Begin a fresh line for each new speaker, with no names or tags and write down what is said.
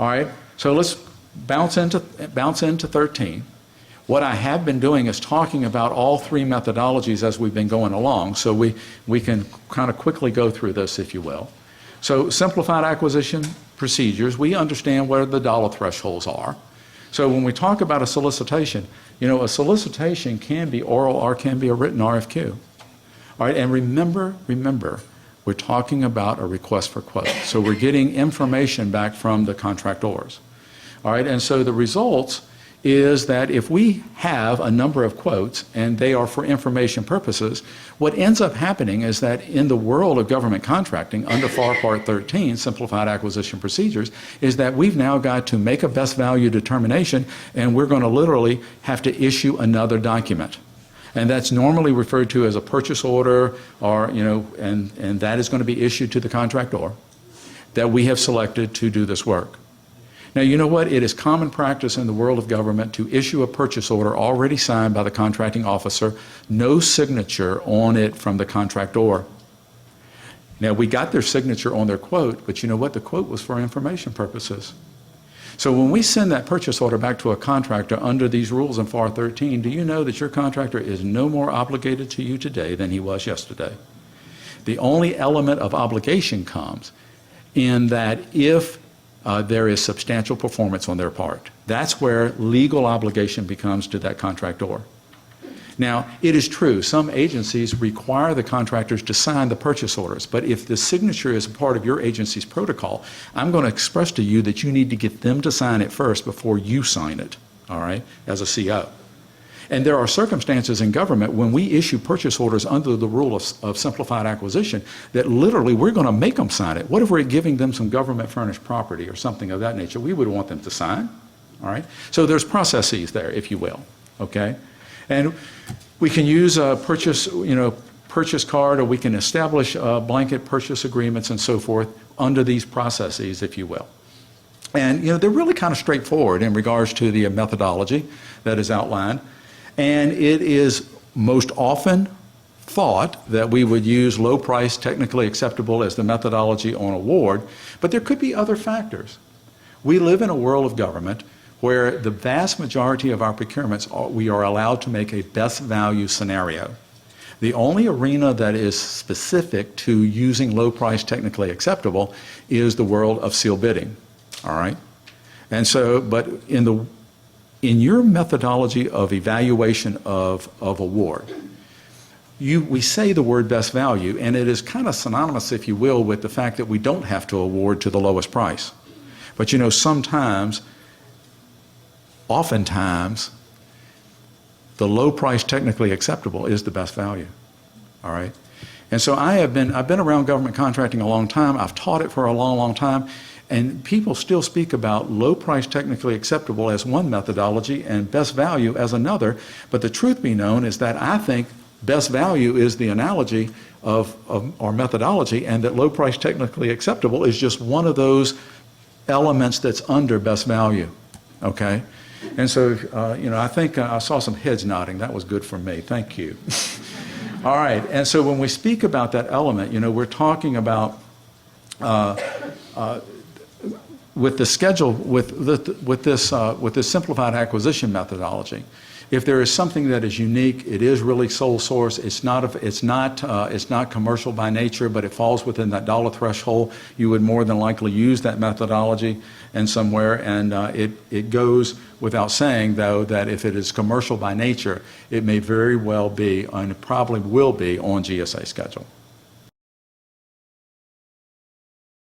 All right, so let's bounce into 13. What I have been doing is talking about all three methodologies as we've been going along, so we can kind of quickly go through this, if you will. So simplified acquisition procedures, we understand where the dollar thresholds are. So when we talk about a solicitation, you know, a solicitation can be oral or can be a written RFQ. All right, and remember, we're talking about a request for quote. So we're getting information back from the contractors. All right, and so the results is that if we have a number of quotes and they are for information purposes, what ends up happening is that in the world of government contracting under FAR Part 13, Simplified Acquisition Procedures, is that we've now got to make a best value determination, and we're going to literally have to issue another document. And that's normally referred to as a purchase order, or, you know, and that is going to be issued to the contractor that we have selected to do this work. Now, you know what? It is common practice in the world of government to issue a purchase order already signed by the contracting officer, no signature on it from the contractor. Now, we got their signature on their quote, but you know what? The quote was for information purposes. So when we send that purchase order back to a contractor under these rules in FAR 13, do you know that your contractor is no more obligated to you today than he was yesterday? The only element of obligation comes in that if there is substantial performance on their part. That's where legal obligation becomes to that contractor. Now, it is true, some agencies require the contractors to sign the purchase orders, but if the signature is a part of your agency's protocol, I'm going to express to you that you need to get them to sign it first before you sign it, all right, as a CO. And there are circumstances in government when we issue purchase orders under the rule of simplified acquisition that literally we're going to make them sign it. What if we're giving them some government furnished property or something of that nature? We would want them to sign, all right? So there's processes there, if you will, okay? And we can use a purchase card, or we can establish blanket purchase agreements and so forth under these processes, if you will. And, you know, they're really kind of straightforward in regards to the methodology that is outlined. And it is most often thought that we would use low price, technically acceptable as the methodology on award, but there could be other factors. We live in a world of government where the vast majority of our procurements we are allowed to make a best value scenario. The only arena that is specific to using low price, technically acceptable is the world of sealed bidding, all right? And so, but in your methodology of evaluation of award, we say the word best value, and it is kind of synonymous, if you will, with the fact that we don't have to award to the lowest price. But you know, oftentimes, the low price technically acceptable is the best value, all right? And so I've been around government contracting a long time. I've taught it for a long, long time. And people still speak about low price technically acceptable as one methodology and best value as another. But the truth be known is that I think best value is the analogy of our methodology, and that low price technically acceptable is just one of those elements that's under best value, okay? And so, you know, I think I saw some heads nodding. That was good for me. Thank you. All right. And so when we speak about that element, you know, we're talking about with the schedule, with this simplified acquisition methodology, if there is something that is unique, it is really sole source. It's not commercial by nature, but it falls within that dollar threshold. You would more than likely use that methodology and somewhere, and it goes without saying, though, that if it is commercial by nature, it may very well be, and it probably will be, on GSA schedule.